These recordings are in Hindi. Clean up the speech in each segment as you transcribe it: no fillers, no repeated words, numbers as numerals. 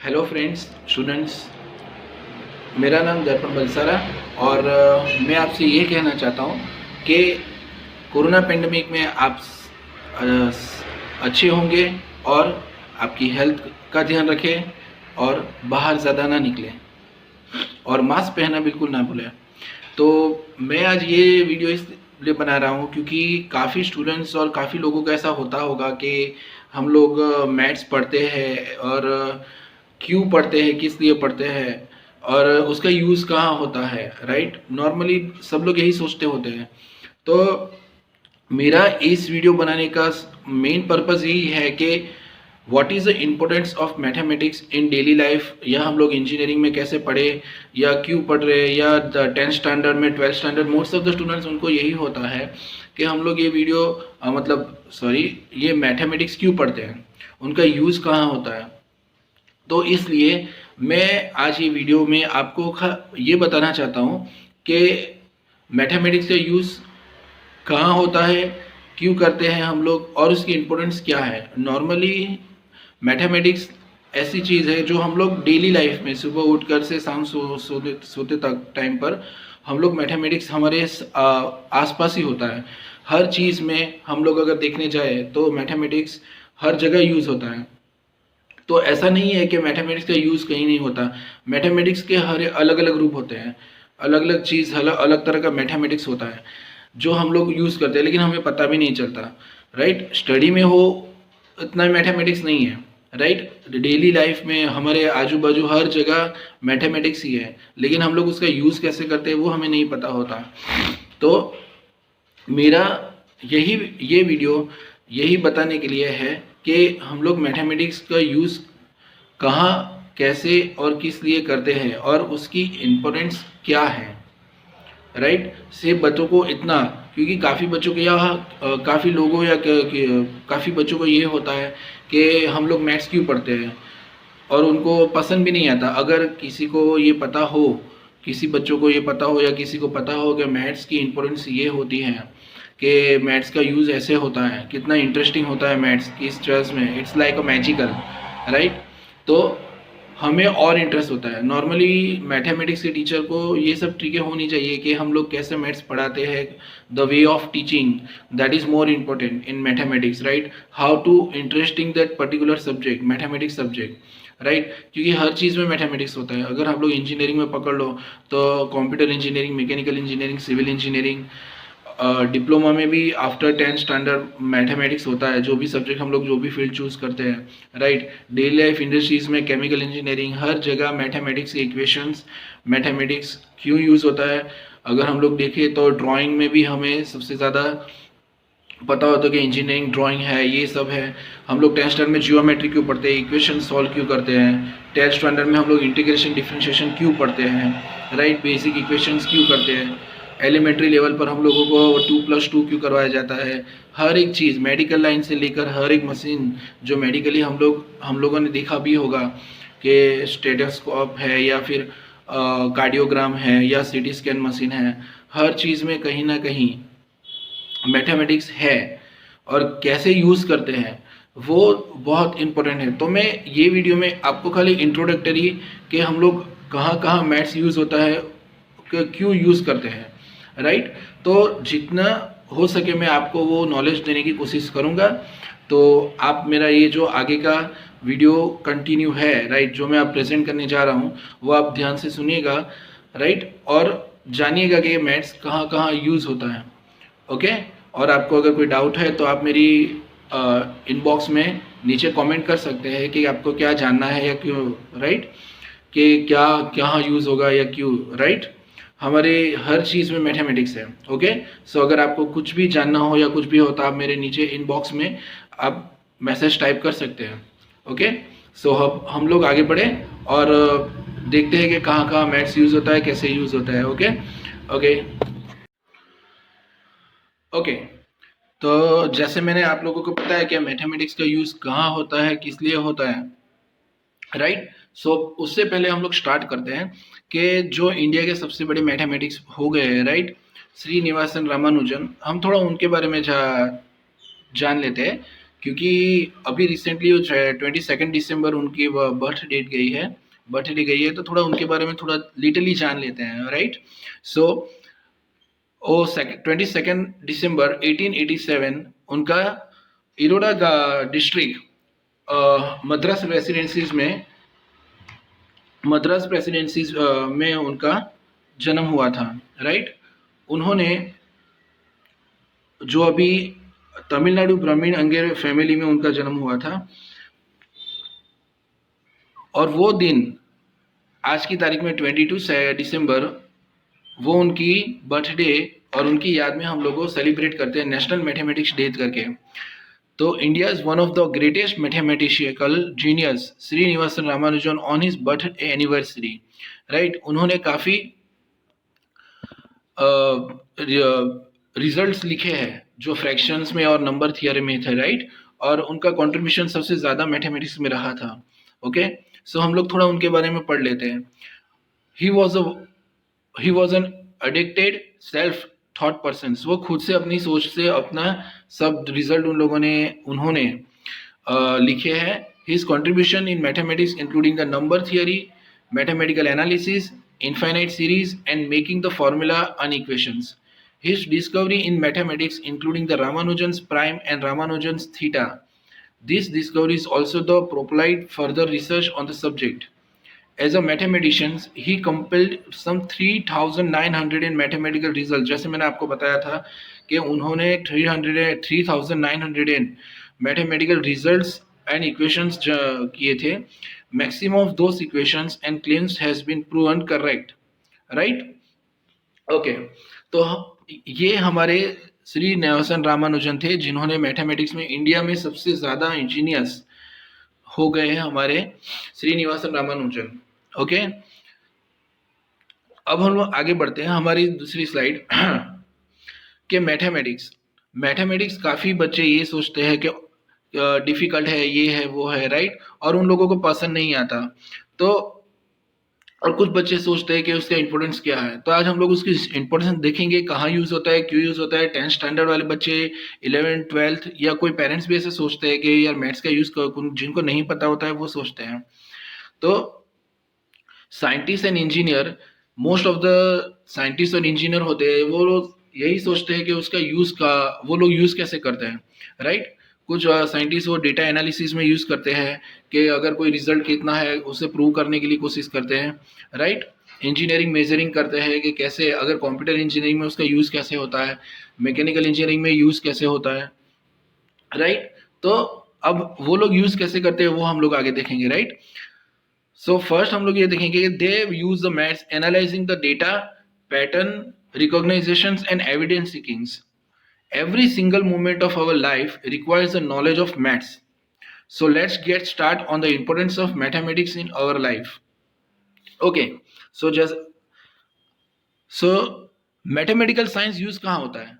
Hello friends, students. मेरा नाम दर्पण बलसारा और मैं आपसे ये कहना चाहता हूँ कि कोरोना पेंडेमिक में आप अच्छे होंगे और आपकी हेल्थ का ध्यान रखें और बाहर ज़्यादा ना निकलें और मास्क पहनना बिल्कुल ना भूलें। तो मैं आज ये वीडियो इसलिए बना रहा हूँ क्योंकि काफ़ी स्टूडेंट्स और काफ़ी लोगों का ऐसा होता होगा कि हम लोग मैथ्स पढ़ते हैं और क्यों पढ़ते हैं, किस लिए पढ़ते हैं और उसका यूज़ कहाँ होता है, राइट। नॉर्मली सब लोग यही सोचते होते हैं। तो मेरा इस वीडियो बनाने का मेन पर्पज़ यही है कि what is the importance of mathematics in daily life, या हम लोग इंजीनियरिंग में कैसे पढ़े या क्यों पढ़ रहे हैं, या 10th स्टैंडर्ड में 12th standard most of the students उनको यही होता है कि हम लोग ये वीडियो ये मैथमेटिक्स क्यों पढ़ते हैं, उनका यूज़ कहाँ होता है। तो इसलिए मैं आज ये वीडियो में आपको ये बताना चाहता हूँ कि मैथमेटिक्स का यूज़ कहाँ होता है, क्यों करते हैं हम लोग और उसकी इम्पोर्टेंस क्या है। नॉर्मली मैथमेटिक्स ऐसी चीज़ है जो हम लोग डेली लाइफ में सुबह उठकर से शाम सोते तक टाइम पर हम लोग मैथमेटिक्स हमारे आसपास ही होता है। हर चीज़ में हम लोग अगर देखने जाए तो मैथमेटिक्स हर जगह यूज़ होता है। तो ऐसा नहीं है कि मैथमेटिक्स का यूज़ कहीं नहीं होता। मैथमेटिक्स के हर अलग अलग रूप होते हैं, अलग अलग चीज़, अलग अलग तरह का मैथमेटिक्स होता है जो हम लोग यूज़ करते हैं लेकिन हमें पता भी नहीं चलता, राइट। स्टडी में हो इतना मैथमेटिक्स नहीं है, राइट। डेली लाइफ में हमारे आजू बाजू हर जगह मैथमेटिक्स ही है, लेकिन हम लोग उसका यूज़ कैसे करते हैं वो हमें नहीं पता होता। तो मेरा ये वीडियो यही बताने के लिए है कि हम लोग मैथमेटिक्स का यूज़ कहाँ, कैसे और किस लिए करते हैं और उसकी इम्पोर्टेंस क्या है, राइट। सिर्फ बच्चों को इतना, क्योंकि काफ़ी बच्चों के यहाँ काफ़ी लोगों या काफ़ी बच्चों को ये होता है कि हम लोग मैथ्स क्यों पढ़ते हैं और उनको पसंद भी नहीं आता। अगर किसी को ये पता हो, किसी बच्चों को ये पता हो या किसी को पता हो कि मैथ्स की इम्पोर्टेंस ये होती है कि मैथ्स का यूज़ ऐसे होता है, कितना इंटरेस्टिंग होता है मैथ्स किस चीज़ में, it's like a magical, right. तो हमें और इंटरेस्ट होता है। नॉर्मली मैथमेटिक्स के टीचर को ये सब ट्रिकें होनी चाहिए कि हम लोग कैसे मैथ्स पढ़ाते हैं, the way of teaching that is more important in mathematics, right. How to interesting that particular subject, mathematics subject, right. क्योंकि हर चीज़ में मैथमेटिक्स होता है। अगर हम लोग इंजीनियरिंग में पकड़ लो तो computer engineering, mechanical engineering, civil engineering, diploma में भी आफ्टर 10th स्टैंडर्ड मैथमेटिक्स होता है, जो भी सब्जेक्ट हम लोग जो भी फील्ड चूज़ करते हैं, राइट। डेली लाइफ इंडस्ट्रीज़ में केमिकल इंजीनियरिंग, हर जगह मैथमेटिक्स के इक्वेशंस, मैथमेटिक्स क्यों यूज़ होता है। अगर हम लोग देखें तो ड्राइंग में भी हमें सबसे ज़्यादा पता होता है कि इंजीनियरिंग ड्राइंग है, ये सब है। हम लोग 10th स्टैंडर्ड में जियोमेट्री क्यों पढ़ते हैं, इक्वेशन सॉल्व क्यों करते हैं। 10th स्टैंडर्ड में हम लोग इंटीग्रेशन डिफरेंशिएशन क्यों पढ़ते हैं, राइट। बेसिक इक्वेशंस क्यों करते हैं। एलिमेंट्री लेवल पर हम लोगों को 2+2 क्यों करवाया जाता है। हर एक चीज़ मेडिकल लाइन से लेकर हर एक मशीन जो मेडिकली हम लोगों ने देखा भी होगा कि स्टेथोस्कोप है या फिर कार्डियोग्राम है या सीटी स्कैन मशीन है, हर चीज़ में कहीं ना कहीं मैथमेटिक्स है और कैसे यूज़ करते हैं वो बहुत इम्पोर्टेंट है। तो मैं ये वीडियो में आपको खाली इंट्रोडक्टरी कि हम लोग कहाँ कहाँ मैथ्स यूज़ होता है, क्यों यूज़ करते हैं, राइट। तो जितना हो सके मैं आपको वो नॉलेज देने की कोशिश करूँगा। तो आप मेरा ये जो आगे का वीडियो कंटिन्यू है, राइट, जो मैं आप प्रेजेंट करने जा रहा हूँ वो आप ध्यान से सुनिएगा, राइट, और जानिएगा कि मैथ्स कहाँ कहाँ यूज़ होता है, ओके। और आपको अगर कोई डाउट है तो आप मेरी इनबॉक्स में नीचे कमेंट कर सकते हैं कि आपको क्या जानना है या क्यों, राइट, कि क्या कहाँ यूज़ होगा या क्यों, राइट। हमारे हर चीज़ में मैथमेटिक्स है, ओके। सो अगर आपको कुछ भी जानना हो या कुछ भी हो तो आप मेरे नीचे इनबॉक्स में आप मैसेज टाइप कर सकते हैं, ओके। सो हम लोग आगे बढ़े और देखते हैं कि कहाँ कहाँ मैथ्स यूज़ होता है, कैसे यूज़ होता है, ओके ओके ओके। तो जैसे मैंने आप लोगों को पता है कि मैथमेटिक्स का यूज़ कहाँ होता है, किस लिए होता है, राइट। सो उससे पहले हम लोग स्टार्ट करते हैं कि जो इंडिया के सबसे बड़े मैथमेटिक्स हो गए हैं, राइट, श्रीनिवासन रामानुजन, हम थोड़ा उनके बारे में जान लेते हैं क्योंकि अभी रिसेंटली 22 दिसंबर उनकी बर्थडे गई है, तो थोड़ा उनके बारे में थोड़ा लिटली जान लेते हैं, राइट। सो 22 दिसंबर 1887 उनका इरोडा डिस्ट्रिक्ट मद्रास प्रेसिडेंसीज में उनका जन्म हुआ था, राइट। उन्होंने जो अभी तमिलनाडु ब्राह्मीण अंगेर फैमिली में उनका जन्म हुआ था, और वो दिन आज की तारीख में 22 दिसंबर वो उनकी बर्थडे, और उनकी याद में हम लोग सेलिब्रेट करते हैं नेशनल मैथमेटिक्स डे करके। तो India is one of the greatest mathematical genius Srinivasan Ramanujan on his birthday anniversary, right. उन्होंने काफ़ी रिजल्ट्स लिखे हैं जो फ्रैक्शंस में और नंबर थियरी में थे, राइट। और उनका कंट्रीब्यूशन सबसे ज़्यादा मैथमेटिक्स में रहा था। ओके, सो हम लोग थोड़ा उनके बारे में पढ़ लेते हैं। He was an addicted self thought person. वो खुद से अपनी सोच से अपना सब रिजल्ट उन्होंने लिखे हैं। His contribution in mathematics including the number theory, mathematical analysis, infinite series, and making the formula and equations. His discovery in mathematics, including the Ramanujan's prime and Ramanujan's theta. These discoveries also propelled further research on the subject. As a mathematician, he compiled some 3,900 in mathematical results. जैसे मैंने आपको बताया था कि उन्होंने 3,900 mathematical results and equations किए थे. Maximum of those equations and claims has been proven correct, right? Okay, तो ये हमारे श्री निवासन रामानुजन थे जिन्होंने मैथमेटिक्स में इंडिया में सबसे ज़्यादा इंजीनियर्स हो गए हैं हमारे श्रीनिवासन रामानुजन। ओके, अब हम लोग आगे बढ़ते हैं हमारी दूसरी स्लाइड के मैथमेटिक्स काफ़ी बच्चे ये सोचते हैं कि डिफ़िकल्ट है, ये है वो है, राइट, और उन लोगों को पसंद नहीं आता। तो और कुछ बच्चे सोचते हैं कि उसका इंपॉर्टेंस क्या है। तो आज हम लोग उसकी इंपॉर्टेंस देखेंगे, कहाँ यूज़ होता है, क्यों यूज़ होता है। 10th स्टैंडर्ड वाले बच्चे, 11th 12th, या कोई पेरेंट्स भी ऐसे सोचते हैं कि यार मैथ्स का यूज़ जिनको नहीं पता होता है वो सोचते हैं। तो scientist and engineer, most of the scientist और इंजीनियर होते हैं वो लोग यही सोचते हैं कि उसका वो लोग यूज़ कैसे करते हैं, राइट। कुछ साइंटिस्ट वो डेटा एनालिसिस में यूज़ करते हैं कि अगर कोई रिजल्ट कितना है उसे प्रूव करने के लिए कोशिश करते हैं, राइट। इंजीनियरिंग मेजरिंग करते हैं कि कैसे, अगर कंप्यूटर इंजीनियरिंग में उसका यूज़ कैसे होता है, मैकेनिकल इंजीनियरिंग में यूज़ कैसे होता है, राइट। तो अब वो लोग यूज़ कैसे करते हैं वो हम लोग आगे देखेंगे, राइट। सो फर्स्ट हम लोग ये देखेंगे कि they use the maths analysing the data, pattern recognisations and evidence seekings. Every single moment of our life requires the knowledge of maths. So let's get start on the importance of mathematics in our life. Okay, so mathematical science use कहाँ होता है?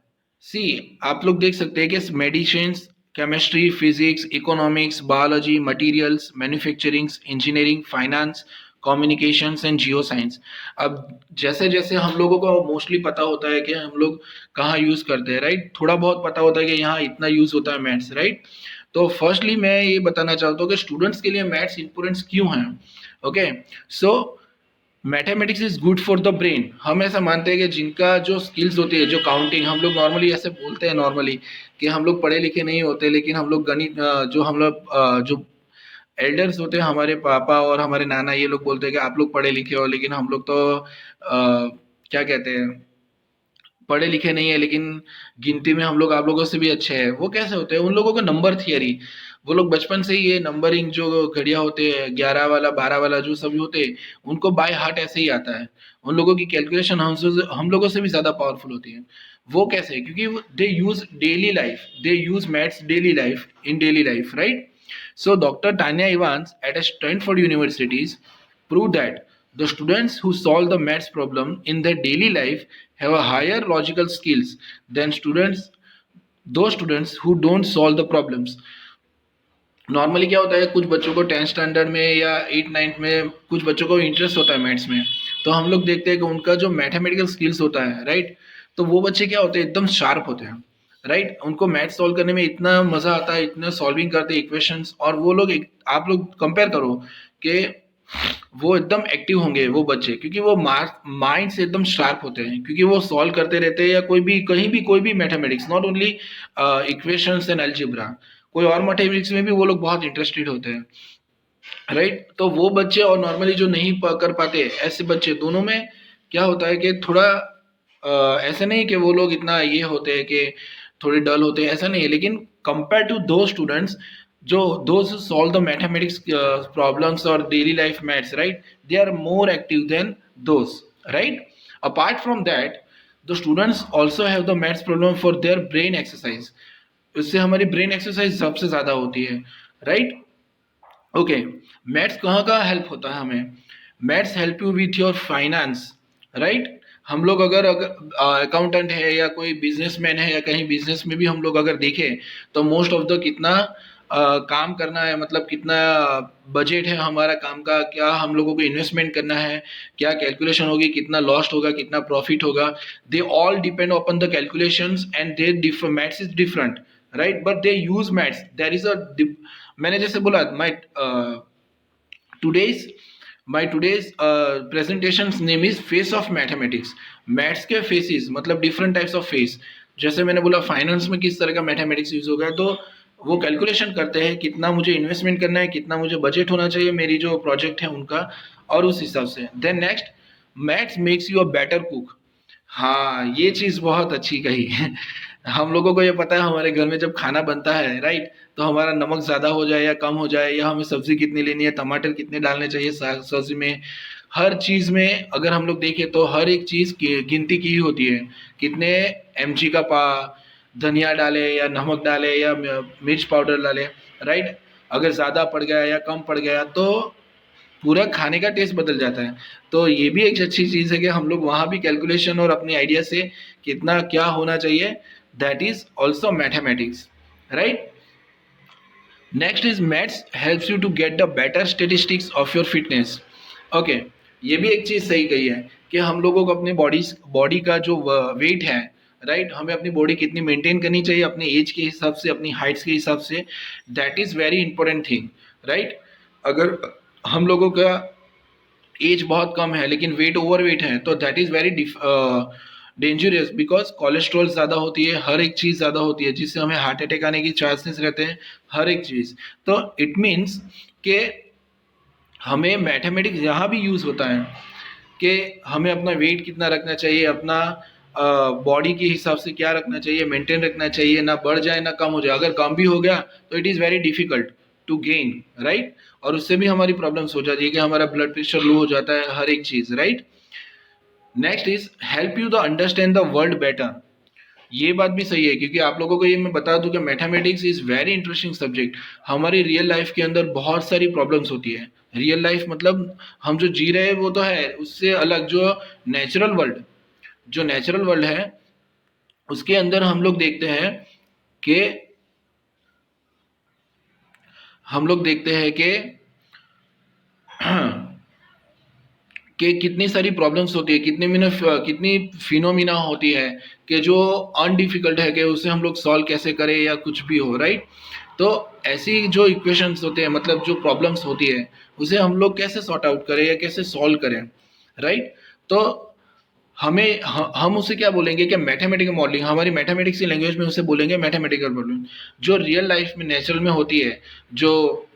See, आप लोग देख सकते हैं कि medicine, chemistry, physics, economics, biology, materials, manufacturing, engineering, finance, communications and geo science. अब जैसे जैसे हम लोगों को मोस्टली पता होता है कि हम लोग कहाँ यूज़ करते हैं, राइट, थोड़ा बहुत पता होता है कि यहाँ इतना यूज़ होता है मैथ्स, राइट। तो फर्स्टली मैं ये बताना चाहता हूँ कि स्टूडेंट्स के लिए मैथ्स इंपॉर्टेंस क्यों है। Okay, so mathematics is good for the brain. हम ऐसा मानते हैं कि जिनका जो स्किल्स होती है, जो काउंटिंग, हम लोग नॉर्मली ऐसे बोलते हैं नॉर्मली कि हम लोग पढ़े लिखे नहीं होते, लेकिन हम लोग गणित, जो एल्डर्स होते हैं, हमारे पापा और हमारे नाना, ये लोग बोलते हैं कि आप लोग पढ़े लिखे हो, लेकिन हम लोग तो क्या कहते हैं, पढ़े लिखे नहीं है, लेकिन गिनती में हम लोग आप लोगों से भी अच्छे हैं। वो कैसे होते हैं? उन लोगों को नंबर थियरी, वो लोग बचपन से ही ये नंबरिंग जो घड़िया होते हैं, 11 वाला 12 वाला जो सभी होते हैं, उनको बाय हार्ट ऐसे ही आता है। उन लोगों की कैलकुलेशन हम लोगों से भी ज़्यादा पावरफुल होती है। वो कैसे? क्योंकि they use daily life, they use maths daily life, in daily life, right. So Dr. Tanya Evans at Stanford Universities proved that the students who solve the maths problem in their daily life have a higher logical skills than those students who don't solve the problems. Normally क्या होता है, कुछ बच्चों को 10th स्टैंडर्ड में या 8th 9th में कुछ बच्चों को इंटरेस्ट होता है मैथ्स में, तो हम लोग देखते हैं कि उनका जो मैथमेटिकल स्किल्स होता है, राइट, तो वो बच्चे क्या होते हैं, एकदम शार्प होते हैं, राइट। उनको मैथ सॉल्व करने में इतना मजा आता है, इतना सॉल्विंग करते इक्वेशंस, और वो लोग आप लोग कंपेयर करो कि वो एकदम एक्टिव होंगे वो बच्चे, क्योंकि वो माइंड से एकदम शार्प होते हैं, क्योंकि वो सॉल्व करते रहते हैं, या कोई भी कहीं भी कोई भी mathematics, not only equations and algebra, कोई और मैथमेटिक्स में भी वो लोग बहुत इंटरेस्टेड होते हैं, राइट। तो वो बच्चे और नॉर्मली जो नहीं कर पाते, ऐसे बच्चे दोनों में क्या होता है कि थोड़ा ऐसा नहीं कि वो लोग इतना ये होते हैं कि थोड़े डल होते हैं, ऐसा नहीं है, लेकिन कंपेयर टू दो स्टूडेंट्स जो those solve the mathematics problems और daily life maths, right, they are more active than those, right. Apart from that, the students also have the maths problem for their brain exercise, उससे हमारी ब्रेन एक्सरसाइज सबसे ज्यादा होती है, राइट। ओके, मैथ्स कहाँ का हेल्प होता है हमें? Maths help you with your finance, right. हम लोग अगर अकाउंटेंट है या कोई बिजनेसमैन है या कहीं बिजनेस में भी हम लोग अगर देखें तो मोस्ट ऑफ द कितना काम करना है, मतलब कितना बजट है हमारा काम का, क्या हम लोगों को इन्वेस्टमेंट करना है, क्या कैलकुलेशन होगी, कितना लॉस्ट होगा, कितना प्रॉफिट होगा, they all depend upon the calculations and they maths is different, right, but they use maths, there is a, मैंने जैसे बोला my today's my today's presentation name is face of mathematics. Maths के फेसिस मतलब डिफरेंट टाइप्स ऑफ फेस, जैसे मैंने बोला फाइनेंस में किस तरह का मैथमेटिक्स यूज होगा, तो वो कैलकुलेशन करते हैं कितना मुझे इन्वेस्टमेंट करना है, कितना मुझे बजट होना चाहिए मेरी जो प्रोजेक्ट है उनका, और उस हिसाब से। Then next, maths makes you a better cook. हाँ, ये चीज बहुत अच्छी कही है। हम लोगों को ये पता है हमारे घर में जब खाना बनता है, राइट, तो हमारा नमक ज्यादा हो जाए या कम हो जाए, या हमें सब्जी कितनी लेनी है, टमाटर कितने डालने चाहिए सब्जी में, हर चीज में अगर हम लोग देखें तो हर एक चीज की गिनती की होती है, कितने mg का पा धनिया डाले या नमक डाले या मिर्च पाउडर डाले, राइट। अगर ज्यादा पड़ गया या कम पड़ गया तो पूरा खाने का टेस्ट बदल जाता है। तो ये भी एक अच्छी चीज है कि हम लोग वहां भी कैलकुलेशन और अपनी आइडिया से कितना क्या होना चाहिए, that is also mathematics, right. Next is maths helps you to get the better statistics of your fitness. Okay, ये भी एक चीज सही कही है कि हम लोगों को अपने बॉडी का जो वेट है, राइट, हमें अपनी बॉडी कितनी मेंटेन करनी चाहिए अपने एज के हिसाब से, अपनी हाइट्स के हिसाब से, that is very important thing, right. अगर हम लोगों का एज बहुत कम है लेकिन वेट ओवरवेट है तो that is very dangerous, because cholesterol ज़्यादा होती है, हर एक चीज़ ज़्यादा होती है जिससे हमें हार्ट अटैक आने की चांसेस रहते हैं, हर एक चीज़। तो इट मीन्स कि हमें मैथमेटिक्स यहाँ भी यूज़ होता है कि हमें अपना वेट कितना रखना चाहिए, अपना बॉडी के हिसाब से क्या रखना चाहिए, मेंटेन रखना चाहिए, ना बढ़ जाए ना कम हो जाए। अगर कम भी हो गया तो it is very difficult to gain, right, और उससे भी हमारी प्रॉब्लम्स हो जाती है कि हमारा ब्लड प्रेशर लो हो जाता है, हर एक चीज़, right. Next is help you the understand the world better. ये बात भी सही है, क्योंकि आप लोगों को ये मैं बता दूं कि mathematics is very interesting subject. हमारी रियल लाइफ के अंदर बहुत सारी प्रॉब्लम्स होती है। रियल लाइफ मतलब हम जो जी रहे हैं वो तो है, उससे अलग जो नेचुरल वर्ल्ड है उसके अंदर हम लोग देखते हैं कि कि कितनी सारी प्रॉब्लम्स होती है, कितनी फिनोमिना होती है कि जो अनडिफिकल्ट है कि उसे हम लोग सॉल्व कैसे करें या कुछ भी हो, राइट। तो ऐसी जो इक्वेशंस होते हैं, मतलब जो प्रॉब्लम्स होती है, उसे हम लोग कैसे सॉर्ट आउट करें या कैसे सॉल्व करें, राइट। तो हम उसे क्या बोलेंगे कि मैथमेटिकल मॉडलिंग, हमारी मैथमेटिक्स की लैंग्वेज में उसे बोलेंगे मैथमेटिकल मॉडलिंग। जो रियल लाइफ में नेचुरल में होती है, जो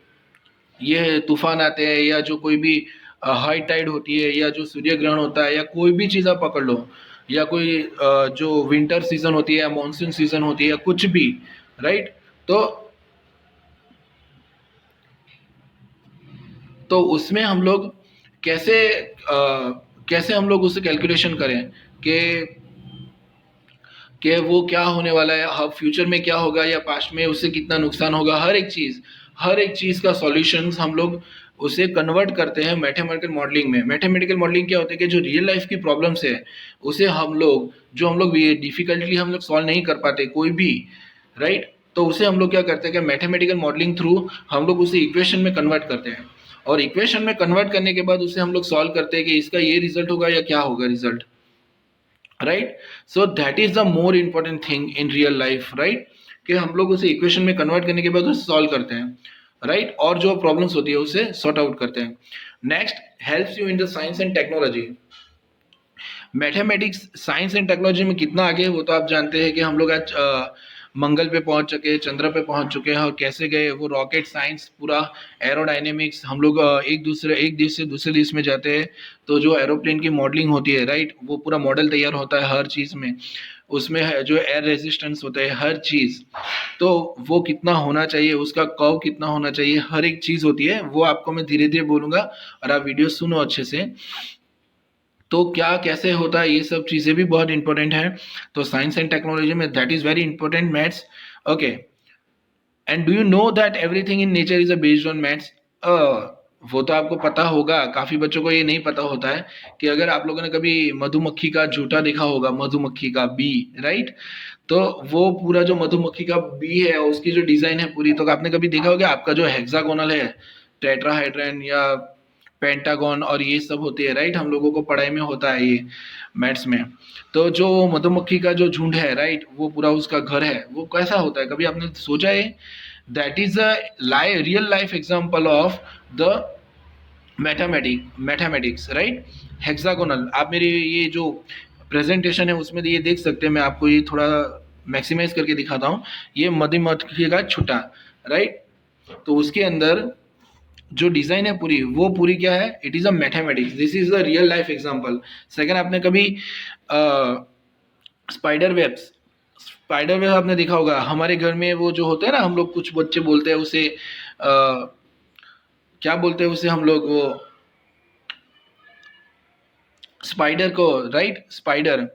ये तूफान आते हैं या जो कोई भी हाई टाइड होती है या जो सूर्य ग्रहण होता है या कोई भी चीज़ आप पकड़ लो, या कोई जो विंटर सीजन होती है या मानसून सीजन होती है या कुछ भी, राइट। तो उसमें हम लोग कैसे कैसे हम लोग उसे कैलकुलेशन करें कि वो क्या होने वाला है, अब फ्यूचर में क्या होगा या पास्ट में उससे कितना नुकसान होगा, हर एक चीज़ का सॉल्यूशंस हम लोग उसे कन्वर्ट करते हैं मैथमेटिकल मॉडलिंग में। मैथमेटिकल मॉडलिंग क्या होता है कि जो रियल लाइफ की प्रॉब्लम्स है उसे हम लोग डिफिकल्टली हम लोग सॉल्व नहीं कर पाते कोई भी, राइट। तो उसे हम लोग क्या करते हैं कि मैथमेटिकल मॉडलिंग थ्रू हम लोग उसे इक्वेशन में कन्वर्ट करते हैं, और इक्वेशन में कन्वर्ट करने के बाद उसे हम लोग सॉल्व करते हैं कि इसका ये रिजल्ट होगा या क्या होगा result. Right. So that is the more important thing in real life, right, कि हम लोग उसे इक्वेशन में कन्वर्ट करने के बाद उसे सॉल्व करते हैं, राइट, और जो प्रॉब्लम्स होती है उसे सॉर्ट आउट करते हैं. Next, helps you in the science and technology. Mathematics science and technology में कितना आगे है वो तो आप जानते हैं कि हम लोग आज मंगल पे पहुंच चुके, चंद्र पे पहुंच चुके हैं, और कैसे गए वो रॉकेट साइंस, पूरा एरोडायनेमिक्स, हम लोग एक देश से दूसरे देश में जाते हैं तो जो एरोप्लेन की मॉडलिंग होती है, राइट, वो पूरा मॉडल तैयार होता है हर चीज़ में, उसमें है जो एयर रेजिस्टेंस होता है हर चीज़, तो वो कितना होना चाहिए, उसका कर्व कितना होना चाहिए, हर एक चीज़ होती है, वो आपको मैं धीरे धीरे बोलूँगा और आप वीडियो सुनो अच्छे से. तो क्या कैसे होता है ये सब चीज़ें भी बहुत इंपॉर्टेंट है. तो साइंस एंड टेक्नोलॉजी में that is very important, maths. Okay. And do you know that everything in nature is a based on maths. वो तो आपको पता होगा, काफ़ी बच्चों को ये नहीं पता होता है कि अगर आप लोगों ने कभी मधुमक्खी का झूठा देखा होगा, मधुमक्खी का बी, राइट, तो वो पूरा जो मधुमक्खी का बी है उसकी जो डिज़ाइन है पूरी, तो आपने कभी देखा होगा आपका जो हेक्सागोनल है, टेट्राहाइड्रन या पेंटागन और ये सब होती है, राइट, हम लोगों को पढ़ाई में होता है ये मैथ्स में. तो जो मधुमक्खी का जो झुंड है, राइट, वो पूरा उसका घर है, वो कैसा होता है, कभी आपने सोचा है? That is a real life example of the mathematics, right. Hexagonal, आप मेरी ये जो प्रेजेंटेशन है उसमें ये देख सकते हैं, मैं आपको ये थोड़ा मैक्सिमाइज करके दिखाता हूँ. ये मधुमक्खी का छुटा, राइट, तो उसके अंदर जो डिजाइन है पूरी, वो पूरी क्या है, it is a mathematics, this is the real life example. Second, आपने कभी स्पाइडर वेब आपने देखा होगा, हमारे घर में वो जो होते हैं ना, हम लोग कुछ बच्चे बोलते हैं उसे क्या बोलते हैं उसे हम लोग, वो स्पाइडर को, राइट, स्पाइडर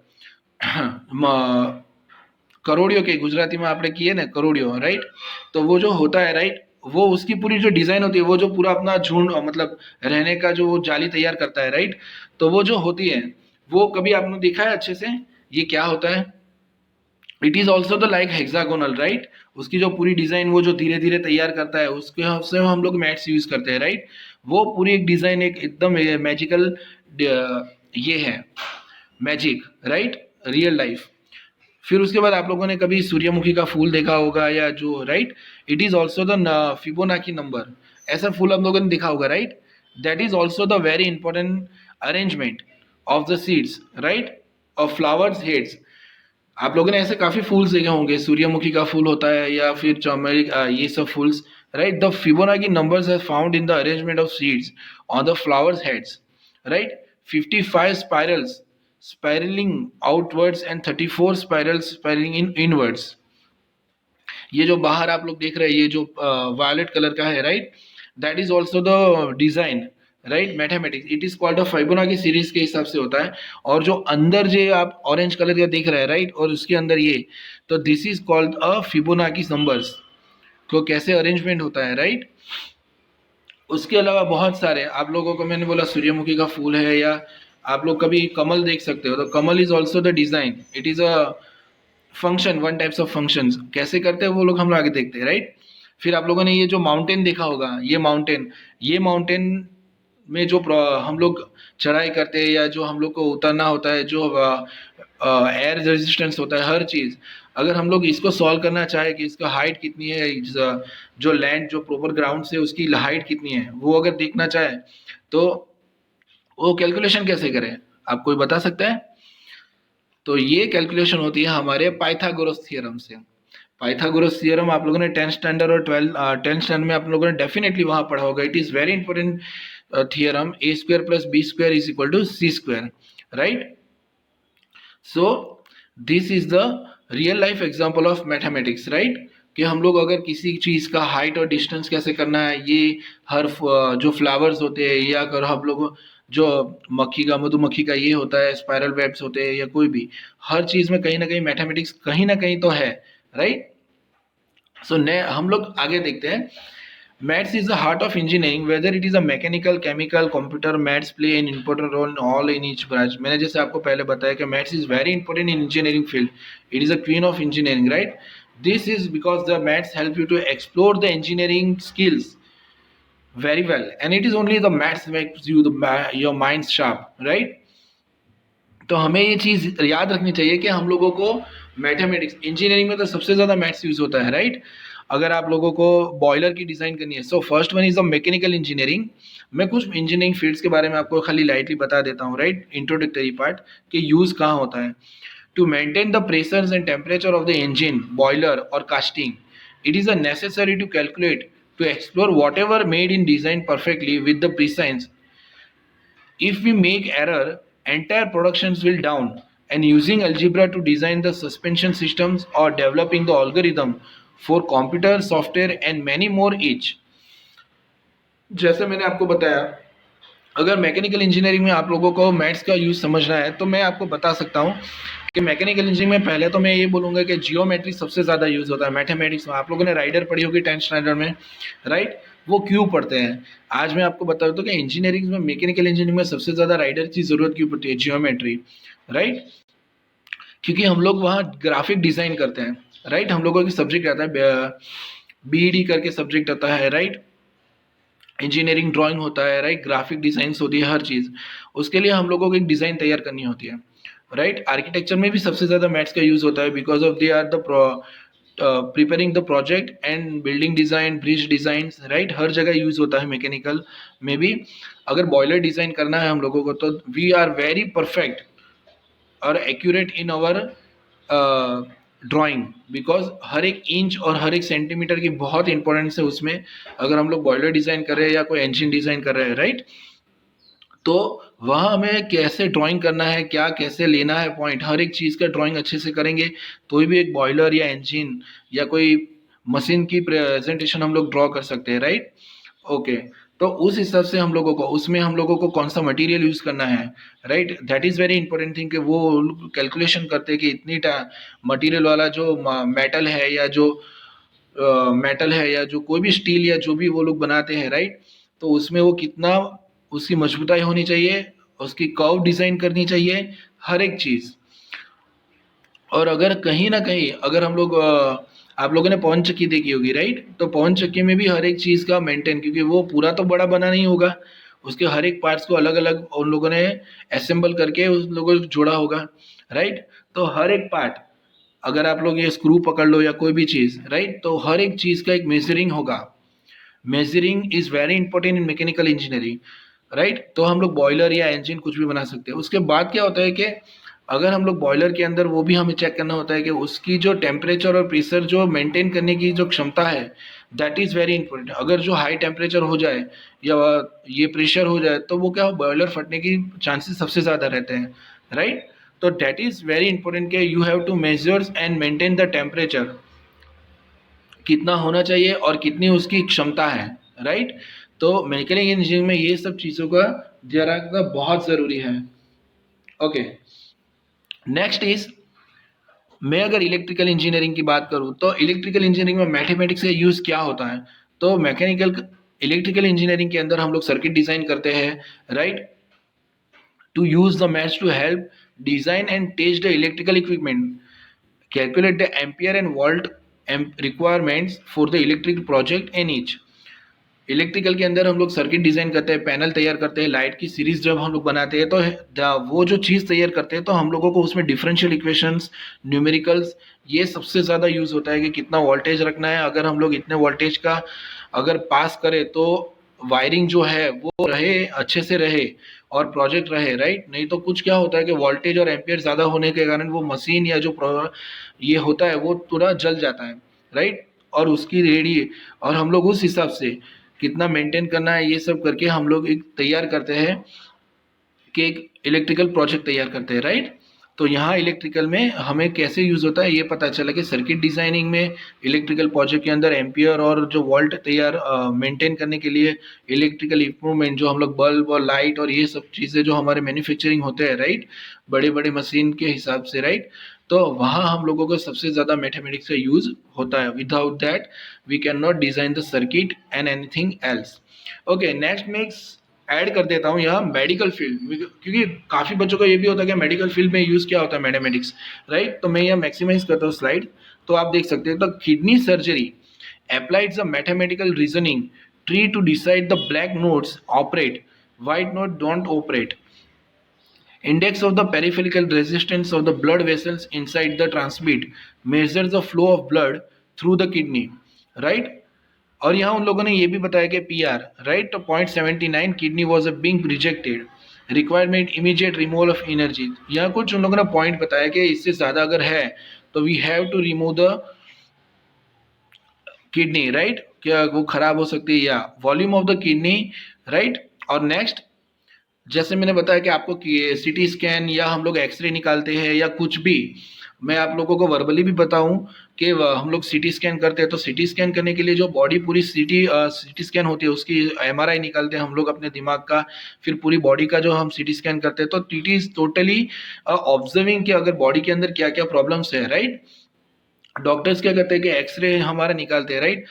करोड़ियों के गुजराती में आपने किए ना, करोड़ियों, राइट, तो वो जो होता है, राइट, वो उसकी पूरी जो डिजाइन होती है, वो जो पूरा अपना झुंड मतलब रहने का जो वो जाली तैयार करता है, राइट, तो वो जो होती है, वो कभी आपने देखा है अच्छे से ये क्या होता है? It is also the like hexagonal, right, उसकी जो पूरी डिजाइन वो जो धीरे धीरे तैयार करता है, उसके से हम लोग मैथ्स यूज करते हैं, राइट, वो पूरी एक डिजाइन एक एकदम मैजिकल ये है, मैजिक, राइट, रियल लाइफ. फिर उसके बाद आप लोगों ने कभी सूर्यमुखी का फूल देखा होगा, या जो, right, it is also the Fibonacci number, ऐसा फूल आप लोगों ने देखा होगा, right. That is also the very important arrangement of the seeds, right, of flowers heads. आप लोगों ने ऐसे काफी फूल्स देखे होंगे, सूर्यमुखी का फूल होता है या फिर चमेली, ये सब फूल्स, right. The Fibonacci numbers are found in the arrangement of seeds on the flowers heads, right. 55 spirals spiraling outwards and 34 spirals spiraling inwards. ये जो बाहर आप लोग देख रहे हैं, ये जो वायलेट कलर का है, right, that is also the design, right, mathematics. It is called a Fibonacci series के हिसाब से होता है. और जो अंदर जो आप ऑरेंज कलर का देख रहे हैं, राइट, और उसके अंदर ये, तो this is called a Fibonacci numbers. तो कैसे अरेंजमेंट होता है, राइट. उसके अलावा बहुत सारे आप लोगों को मैंने बोला सूर्यमुखी का फूल है, या आप लोग कभी कमल देख सकते हो, तो कमल is also the design, it is a function, one types of functions. कैसे करते हैं वो लोग हम लोग आगे देखते हैं, राइट. फिर आप लोगों ने ये जो माउंटेन देखा होगा, ये माउंटेन में जो हम लोग चढ़ाई करते हैं या जो हम लोग को उतरना होता है, जो एयर रेजिस्टेंस होता है, हर चीज़, अगर हम लोग इसको सॉल्व करना चाहे कि इसका हाइट कितनी है, जो लैंड जो प्रॉपर ग्राउंड से उसकी हाइट कितनी है, वो अगर देखना चाहे तो वो कैलकुलेशन कैसे करें, आप कोई बता सकता है? तो ये कैलकुलेशन होती है हमारे पाइथागोरस थ्योरम से. पाइथागोरस थ्योरम आप लोगों ने 10th स्टैंडर्ड और 10th स्टैंडर्ड में आप लोगों ने डेफिनेटली वहां पढ़ा होगा. It is very important theorem, A square plus B square is equal to C square, right. So this is the real life example of mathematics, right, कि हम लोग अगर किसी चीज का हाइट और डिस्टेंस कैसे करना है, ये हर जो फ्लावर्स होते हैं, या अगर हम लोग जो मधुमक्खी का ये होता है, स्पाइरल वेब्स होते हैं, या कोई भी हर चीज में कहीं ना कहीं मैथमेटिक्स कहीं ना कहीं तो है, राइट. सो हम लोग आगे देखते हैं. Maths is the heart of engineering. Whether it is a mechanical, chemical, computer, maths play an important role in all in each branch. मैंने जैसे आपको पहले बताया कि maths is very important in engineering field. It is a queen of engineering, right? This is because the maths help you to explore the engineering skills very well, and it is only the maths makes you your mind sharp, right? तो हमें ये चीज़ याद रखनी चाहिए कि हम लोगों को मैथमेटिक्स, इंजीनियरिंग में तो सबसे ज़्यादा मैथ्स यूज़ होता है, राइट। अगर आप लोगों को बॉयलर की डिज़ाइन करनी है, so first one is the mechanical engineering. मैं कुछ इंजीनियरिंग फील्ड्स के बारे में आपको खाली लाइटली बता देता हूँ, राइट, इंट्रोडक्टरी पार्ट कि यूज़ कहाँ होता है। To maintain the pressures and temperature of the engine, boiler और casting, it is a necessary to calculate, to explore whatever made in design perfectly with the precise. If we make error, entire productions will down. And using algebra to design the suspension systems or developing the algorithm for computer software and many more each. जैसे मैंने आपको बताया, अगर मैकेनिकल इंजीनियरिंग में आप लोगों को मैथ्स का यूज़ समझना है तो मैं आपको बता सकता हूँ कि मैकेनिकल इंजीनियरिंग में पहले तो मैं ये बोलूँगा कि जियोमेट्री सबसे ज़्यादा यूज़ होता है। मैथमेटिक्स में आप लोगों ने राइडर पढ़ी होगी 10th स्टैंडर्ड में, राइट, वो क्यों पढ़ते हैं। आज मैं आपको बता दूँ कि इंजीनियरिंग में, मैकेनिकल इंजीनियरिंग में सबसे ज़्यादा राइडर की ज़रूरत क्यों पड़ती है, जियोमेट्री, राइट, क्योंकि हम लोग वहाँ ग्राफिक डिज़ाइन करते हैं, राइट। हम लोगों की सब्जेक्ट आता है BED करके सब्जेक्ट आता है, राइट, इंजीनियरिंग ड्राइंग होता है, राइट, ग्राफिक डिज़ाइंस होती है, हर चीज़ उसके लिए हम लोगों को एक डिज़ाइन तैयार करनी होती है, राइट। आर्किटेक्चर में भी सबसे ज़्यादा मैथ्स का यूज़ होता है because of they are the preparing the project and building design, bridge designs, right, हर जगह यूज़ होता है मैकेनिकल में भी। अगर बॉयलर डिज़ाइन करना है हम लोगों को तो वी आर वेरी परफेक्ट और accurate in our drawing, because हर एक इंच और हर एक सेंटीमीटर की बहुत इंपॉर्टेंस है उसमें। अगर हम लोग बॉयलर डिज़ाइन कर रहे हैं या कोई इंजन डिज़ाइन कर रहे हैं, राइट, तो वहाँ हमें कैसे ड्राइंग करना है, क्या कैसे लेना है पॉइंट, हर एक चीज़ का ड्राइंग अच्छे से करेंगे तो भी एक बॉयलर या इंजन या कोई मशीन की प्रेजेंटेशन हम लोग ड्रॉ कर सकते हैं, राइट। ओके, तो उस हिसाब से हम लोगों को उसमें हम लोगों को कौन सा मटेरियल यूज़ करना है, right, that is very important thing कि वो कैलकुलेशन करते हैं कि इतनी मटेरियल वाला जो मेटल है या जो मेटल है या जो कोई भी स्टील या जो भी वो लोग बनाते हैं, राइट, तो उसमें वो कितना उसकी मजबूताई होनी चाहिए, उसकी कर्व डिज़ाइन करनी चाहिए, हर एक चीज़। और अगर कहीं ना कहीं अगर हम लोग आप लोगों ने पवन चक्की देखी होगी, राइट, तो पवन चक्की में भी हर एक चीज़ का मेंटेन, क्योंकि वो पूरा तो बड़ा बना नहीं होगा, उसके हर एक पार्ट्स को अलग अलग उन लोगों ने असेंबल करके उस लोगों को जोड़ा होगा, राइट। तो हर एक पार्ट, अगर आप लोग ये स्क्रू पकड़ लो या कोई भी चीज़, राइट, तो हर एक चीज़ का एक मेजरिंग होगा। Measuring is very important in mechanical engineering, right. तो हम लोग बॉयलर या इंजन कुछ भी बना सकते हैं। उसके बाद क्या होता है कि अगर हम लोग बॉयलर के अंदर वो भी हमें चेक करना होता है कि उसकी जो टेम्परेचर और प्रेशर जो मेंटेन करने की जो क्षमता है, दैट इज़ वेरी इंपॉर्टेंट। अगर जो हाई टेम्परेचर हो जाए या ये प्रेशर हो जाए तो वो क्या हो, बॉयलर फटने की चांसेस सबसे ज़्यादा रहते हैं, राइट। तो दैट इज़ वेरी इंपॉर्टेंट कि you have to measures and maintain the temperature, कितना होना चाहिए और कितनी उसकी क्षमता है, राइट। तो मैकेनिकल इंजीनियरिंग में ये सब चीज़ों का ध्यान रखना बहुत ज़रूरी है। ओके, नेक्स्ट इज, मैं अगर इलेक्ट्रिकल इंजीनियरिंग की बात करूं तो इलेक्ट्रिकल इंजीनियरिंग में मैथमेटिक्स का यूज़ क्या होता है। तो मैकेनिकल इलेक्ट्रिकल इंजीनियरिंग के अंदर हम लोग सर्किट डिज़ाइन करते हैं, right, to use the maths to help design and test the electrical equipment, calculate the ampere and volt requirements for the electric project in each। Electrical के अंदर हम लोग सर्किट डिज़ाइन करते हैं, पैनल तैयार करते हैं, लाइट की सीरीज जब हम लोग बनाते हैं तो वो जो चीज़ तैयार करते हैं तो हम लोगों को उसमें डिफरेंशियल इक्वेशंस, न्यूमेरिकल्स, ये सबसे ज़्यादा यूज़ होता है कि कितना वोल्टेज रखना है। अगर हम लोग इतने वोल्टेज का अगर पास करें तो वायरिंग जो है वो रहे, अच्छे से रहे और प्रोजेक्ट रहे, राइट। नहीं तो कुछ क्या होता है कि वोल्टेज और एम्पियर ज़्यादा होने के कारण वो मशीन या जो ये होता है वो पूरा जल जाता है, राइट। और उसकी रेडी और हम लोग उस हिसाब से कितना मेंटेन करना है ये सब करके हम लोग एक तैयार करते हैं कि एक इलेक्ट्रिकल प्रोजेक्ट तैयार करते हैं, राइट। तो यहाँ इलेक्ट्रिकल में हमें कैसे यूज़ होता है ये पता चला कि सर्किट डिज़ाइनिंग में इलेक्ट्रिकल प्रोजेक्ट के अंदर एम्पियर और जो वोल्ट तैयार मेंटेन करने के लिए इलेक्ट्रिकल इक्विपमेंट जो हम लोग बल्ब और लाइट और ये सब चीज़ें जो हमारे मैन्युफैक्चरिंग होते हैं, राइट, बड़े बड़े मशीन के हिसाब से, राइट, तो वहाँ हम लोगों को सबसे ज़्यादा मैथमेटिक्स का यूज़ होता है। Without that we can not design the circuit and anything else. Okay, next mix add कर देता हूँ यहाँ मेडिकल फील्ड, क्योंकि काफ़ी बच्चों का ये भी होता है कि मेडिकल फील्ड में यूज़ क्या होता है मैथमेटिक्स, राइट। तो मैं यहाँ मैक्सिमाइज करता हूँ स्लाइड, तो आप देख सकते हैं। तो kidney surgery applies the mathematical reasoning tree to decide the black nodes operate, white node don't operate। Index of the peripheral resistance of the blood vessels inside the transmit measures the flow of blood through the kidney, right? और यहाँ उन लोगों ने ये भी बताया कि PR, राइट? तो 0.79 kidney was being rejected, requirement immediate removal of energy. यहाँ कुछ उन लोगों ने पॉइंट बताया कि इससे ज़्यादा अगर है तो we have to remove the kidney, right? क्या वो खराब हो सकती है, या volume of the kidney, right? और नेक्स्ट, जैसे मैंने बताया कि आपको सीटी स्कैन या हम लोग एक्सरे निकालते हैं या कुछ भी, मैं आप लोगों को वर्बली भी बताऊं कि हम लोग सीटी स्कैन करते हैं, तो सीटी स्कैन करने के लिए जो बॉडी पूरी सीटी स्कैन होती है उसकी एमआरआई निकालते हैं हम लोग अपने दिमाग का, फिर पूरी बॉडी का जो हम सीटी स्कैन करते हैं, तो इट इज टोटली ऑब्जर्विंग कि अगर बॉडी के अंदर क्या क्या प्रॉब्लम्स है, राइट? डॉक्टर्स क्या करते हैं कि एक्सरे हमारा निकालते हैं, राइट?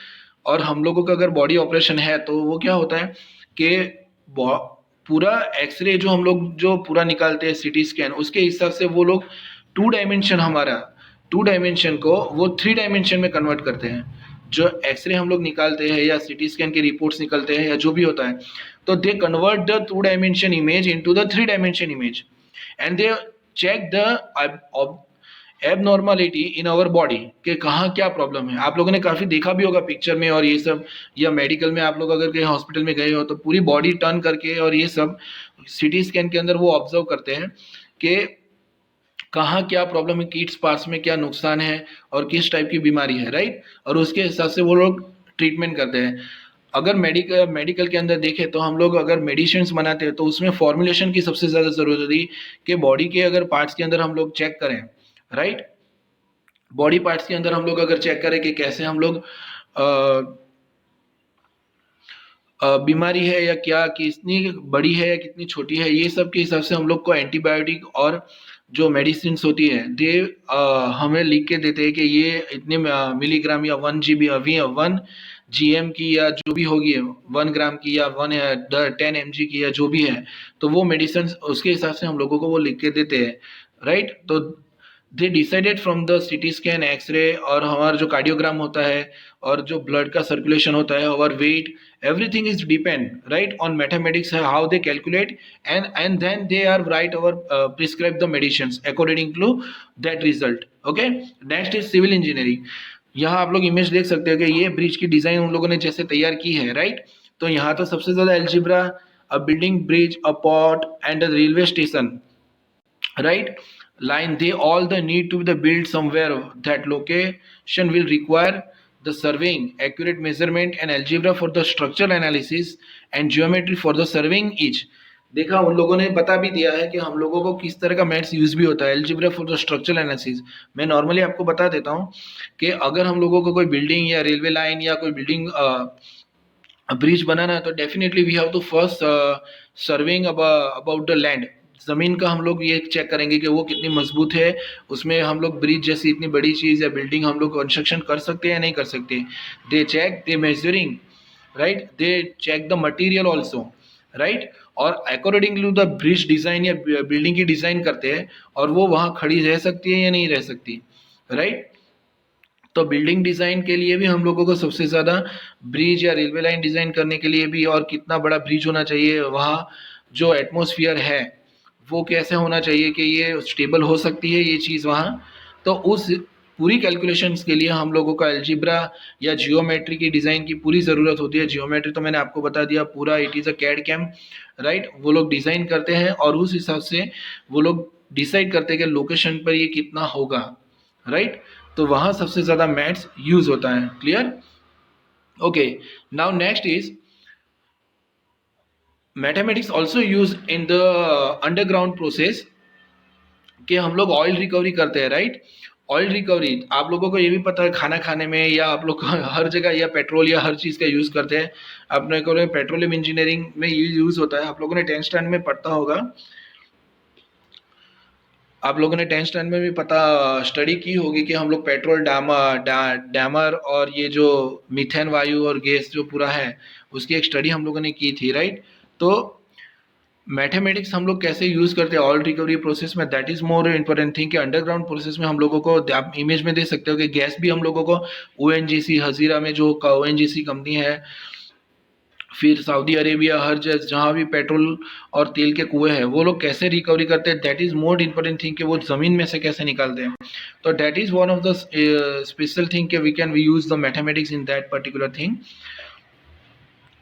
और हम लोगों का अगर बॉडी ऑपरेशन है तो वो क्या होता है कि पूरा एक्सरे जो हम लोग जो पूरा निकालते हैं सीटी स्कैन, उसके हिसाब से वो लोग 2 डायमेंशन, हमारा 2 डायमेंशन को वो 3 डायमेंशन में कन्वर्ट करते हैं। जो एक्सरे हम लोग निकालते हैं या सीटी स्कैन के रिपोर्ट्स निकलते हैं या जो भी होता है, तो they convert the 2 dimension image into the 3 dimension image and they check the abnormality in our body कि कहाँ क्या प्रॉब्लम है। आप लोगों ने काफ़ी देखा भी होगा पिक्चर में और ये सब, या मेडिकल में आप लोग अगर कहीं हॉस्पिटल में गए हो तो पूरी बॉडी टर्न करके और ये सब सीटी स्कैन के अंदर वो ऑब्जर्व करते हैं कि कहाँ क्या प्रॉब्लम है, किड्स पार्ट्स में क्या नुकसान है और किस टाइप की बीमारी है, राइट? और उसके हिसाब से वो लोग ट्रीटमेंट करते हैं। अगर मेडिकल के अंदर देखें तो हम लोग अगर मेडिसिन बनाते हैं तो उसमें फॉर्मुलेशन की सबसे ज़्यादा ज़रूरत होती है कि बॉडी के अगर पार्ट्स के अंदर हम लोग चेक करें, राइट? बॉडी पार्ट्स के अंदर हम लोग अगर चेक करें कि कैसे हम लोग बीमारी है या क्या, कितनी बड़ी है या कितनी छोटी है, ये सब के हिसाब से हम लोग को एंटीबायोटिक और जो मेडिसिन होती है दे हमें लिख के देते हैं कि ये इतने मिलीग्राम या 1 GM की या जो भी होगी 1 ग्राम की या 10 mg की या जो भी है, तो वो मेडिसिन उसके हिसाब से हम लोगों को वो लिख के देते हैं, राइट? तो they decided from the CT scan, X ray और हमारा जो कार्डियोग्राम होता है और जो ब्लड का सर्कुलेशन होता है, और wait, everything is depend right on mathematics, how they calculate and then they are write our prescribe the medicines according to that result. Okay, next is civil engineering. यहाँ आप लोग इमेज देख सकते हो कि ये ब्रिज की डिजाइन उन लोगों ने जैसे तैयार की है, राइट? तो यहाँ तो सबसे ज्यादा algebra, a building, bridge, a port and a railway station, right? line, they all the need to be the built somewhere. That location will require the surveying, accurate measurement and algebra for the structural analysis and geometry for the surveying each. देखा उन लोगों ने बता भी दिया है कि हम लोगों को किस तरह का मैथ्स यूज भी होता है, algebra for the structural analysis. मैं नॉर्मली आपको बता देता हूँ कि अगर हम लोगों को कोई बिल्डिंग या रेलवे लाइन या कोई बिल्डिंग ब्रिज बनाना है तो definitely we have to first surveying about the land, ज़मीन का हम लोग ये चेक करेंगे कि वो कितनी मजबूत है, उसमें हम लोग ब्रिज जैसी इतनी बड़ी चीज़ या बिल्डिंग हम लोग कंस्ट्रक्शन कर सकते हैं या नहीं कर सकते। They check, they measuring, right? They check the material also, right? और according to the bridge design या बिल्डिंग की डिज़ाइन करते हैं और वो वहाँ खड़ी रह सकती है या नहीं रह सकती, राइट? तो बिल्डिंग डिज़ाइन के लिए भी हम लोगों को सबसे ज़्यादा ब्रिज या रेलवे लाइन डिज़ाइन करने के लिए भी, और कितना बड़ा ब्रिज होना चाहिए, वहाँ जो एटमॉस्फेयर है वो कैसे होना चाहिए कि ये स्टेबल हो सकती है ये चीज़ वहाँ, तो उस पूरी कैलकुलेशंस के लिए हम लोगों का अलजेब्रा या जियोमेट्री की डिज़ाइन की पूरी ज़रूरत होती है। जियोमेट्री तो मैंने आपको बता दिया पूरा, it is a CAD CAM, right? वो लोग डिज़ाइन करते हैं और उस हिसाब से वो लोग डिसाइड करते हैं कि लोकेशन पर ये कितना होगा, राइट? तो वहाँ सबसे ज़्यादा मैथ्स यूज होता है। Clear? Okay, now next is mathematics also use in the underground process कि हम लोग ऑयल रिकवरी करते हैं, राइट? ऑयल रिकवरी आप लोगों को ये भी पता है, खाना खाने में या आप लोग हर जगह या पेट्रोल या हर चीज़ का यूज़ करते हैं। आपने को पेट्रोलियम इंजीनियरिंग में यूज़ होता है, आप लोगों ने 10th स्टैंडर्ड में पढ़ता होगा, आप लोगों ने 10th स्टैंडर्ड में भी पता स्टडी की होगी कि हम लोग पेट्रोल डैमर और ये जो मीथेन वायु और गैस जो पूरा है उसकी एक स्टडी हम लोगों ने की थी, राइट? तो मैथमेटिक्स हम लोग कैसे यूज़ करते हैं ऑयल रिकवरी प्रोसेस में, that is more important thing कि अंडरग्राउंड प्रोसेस में हम लोगों को, आप इमेज में देख सकते हो कि गैस भी हम लोगों को ONGC हजीरा में जो ONGC कंपनी है फिर सऊदी अरेबिया, हर जगह जहाँ भी पेट्रोल और तेल के कुएं हैं, वो लोग कैसे रिकवरी करते हैं, that is more important thing कि वो ज़मीन में से कैसे निकालते हैं. तो that is one of the special thing कि we use the mathematics in that particular thing,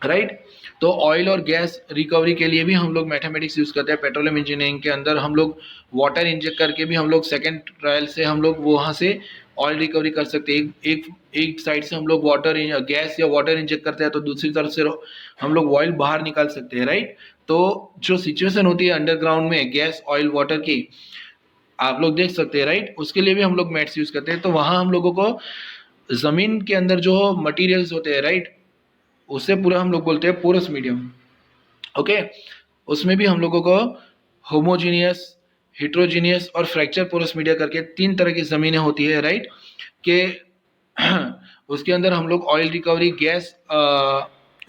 right. तो ऑयल और गैस रिकवरी के लिए भी हम लोग मैथमेटिक्स यूज़ करते हैं. पेट्रोलियम इंजीनियरिंग के अंदर हम लोग वाटर इंजेक्ट करके भी हम लोग सेकेंड ट्रायल से हम लोग वहाँ से ऑयल रिकवरी कर सकते हैं. एक साइड से हम लोग गैस या वाटर इंजेक्ट करते हैं तो दूसरी तरफ से हम लोग ऑयल बाहर निकाल सकते हैं, राइट. तो जो सिचुएशन होती है अंडरग्राउंड में गैस ऑयल वाटर की, आप लोग देख सकते हैं, राइट. उसके लिए भी हम लोग मैथ्स यूज़ करते हैं. तो वहाँ हम लोगों को ज़मीन के अंदर जो मटीरियल्स होते हैं, राइट, उससे पूरा हम लोग बोलते हैं पोरस मीडियम. ओके. उसमें भी हम लोगों को होमोजीनियस, हिट्रोजीनियस और फ्रैक्चर पोरस मीडिया करके 3 तरह की ज़मीनें होती है, राइट. के उसके अंदर हम लोग ऑयल रिकवरी, गैस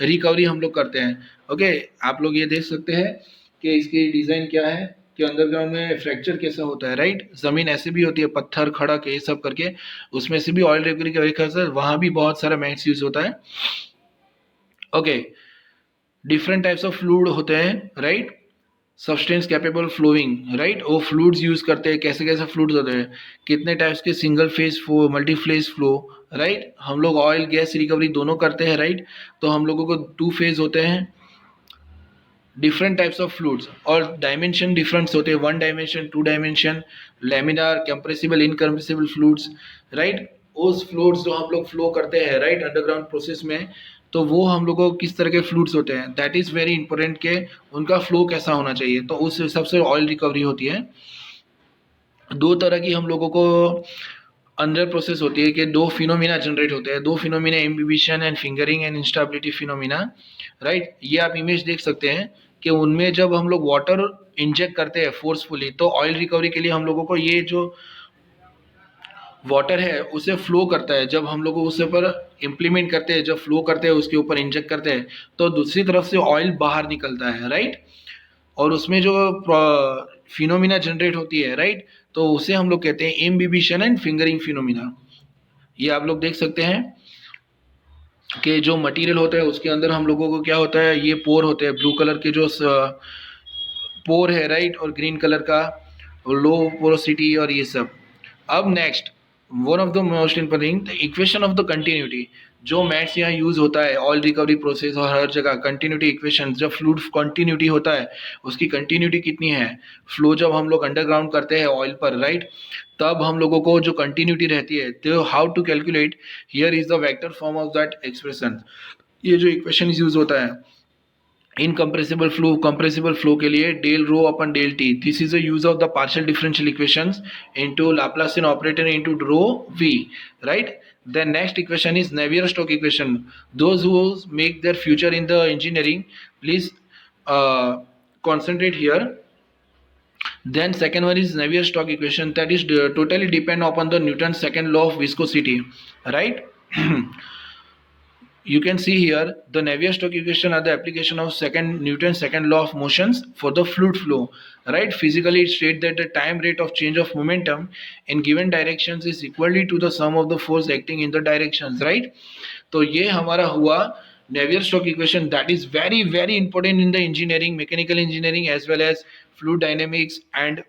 रिकवरी हम लोग करते हैं. ओके. आप लोग ये देख सकते हैं कि इसकी डिज़ाइन क्या है, कि अंडरग्राउंड में फ्रैक्चर कैसा होता है, राइट. ज़मीन ऐसे भी होती है, पत्थर खड़ा के ये सब करके, उसमें से भी ऑयल रिकवरी करते हैं. वहाँ भी बहुत सारा मैथ्स यूज होता है. Okay. Different types of fluid होते हैं, right. Substance capable flowing, right. वो फ्लूइड्स यूज करते हैं. कैसे कैसे फ्लूइड्स होते हैं, कितने टाइप्स के, single phase flow, multi phase flow, right. हम लोग ऑयल गैस रिकवरी दोनों करते हैं, राइट. तो हम लोगों को 2 फेज होते हैं. डिफरेंट टाइप्स ऑफ फ्लूइड्स और डायमेंशन डिफरेंस होते हैं, 1 dimension, 2 dimension, laminar, compressible, incompressible fluids, right. उस फ्लूइड्स जो हम लोग फ्लो करते हैं, राइट, अंडरग्राउंड प्रोसेस में, तो वो हम लोगों को किस तरह के फ्लूइड्स होते हैं, दैट इज वेरी इंपॉर्टेंट के उनका फ्लो कैसा होना चाहिए. तो उस हिसाब से ऑयल रिकवरी होती है. 2 तरह की हम लोगों को अंडर प्रोसेस होती है कि 2 फिनोमिना जनरेट होते हैं. 2 phenomena, imbibition and fingering and instability phenomena, right. ये आप इमेज देख सकते हैं कि उनमें जब हम लोग वाटर इंजेक्ट करते हैं फोर्सफुली, तो ऑयल रिकवरी के लिए हम लोगों को ये जो वाटर है उसे फ्लो करता है. जब हम लोग उस ऊपर इम्प्लीमेंट करते हैं, जब फ्लो करते हैं, उसके ऊपर इंजेक्ट करते हैं, तो दूसरी तरफ से ऑयल बाहर निकलता है, राइट. और उसमें जो फिनोमिना जनरेट होती है, राइट, तो उसे हम लोग कहते हैं इम्बिबिशन एंड फिंगरिंग फिनोमिना. ये आप लोग देख सकते हैं कि जो मटेरियल होता है उसके अंदर हम लोगों को क्या होता है, ये पोर होते हैं, ब्लू कलर के जो पोर है, राइट, और ग्रीन कलर का लो पोरोसिटी और ये सब. अब next, one of the most important thing, the equation of the continuity. जो मैथ्स यहाँ यूज होता है ऑयल रिकवरी प्रोसेस और हर जगह कंटिन्यूटी इक्वेशन. जब फ्लूइड कंटिन्यूटी होता है, उसकी कंटिन्यूटी कितनी है, फ्लो जब हम लोग अंडरग्राउंड करते हैं ऑयल पर, राइट, तब हम लोगों को जो कंटिन्यूटी रहती है, तो how to calculate, here is the vector form of that expression. ये जो इक्वेशन यूज होता है कंप्रेसिबल फ्लो के लिए, del rho upon del T, this is the use of the partial differential equations into Laplacian operator into rho V, right. The next equation is Navier-Stokes equation. Those who make their future in the engineering, please concentrate here. Then second one is Navier-Stokes equation, that is totally depend upon the Newton's second law of viscosity, right. You can see here the Navier-Stokes equation are the application of Newton's second law of motions for the fluid flow, right. Physically it states that the time rate of change of momentum in given directions is equally to the sum of the force acting in the directions, right. तो ये हमारा हुआ Navier-Stokes equation, that is very very important in the engineering, mechanical engineering as well as fluid dynamics and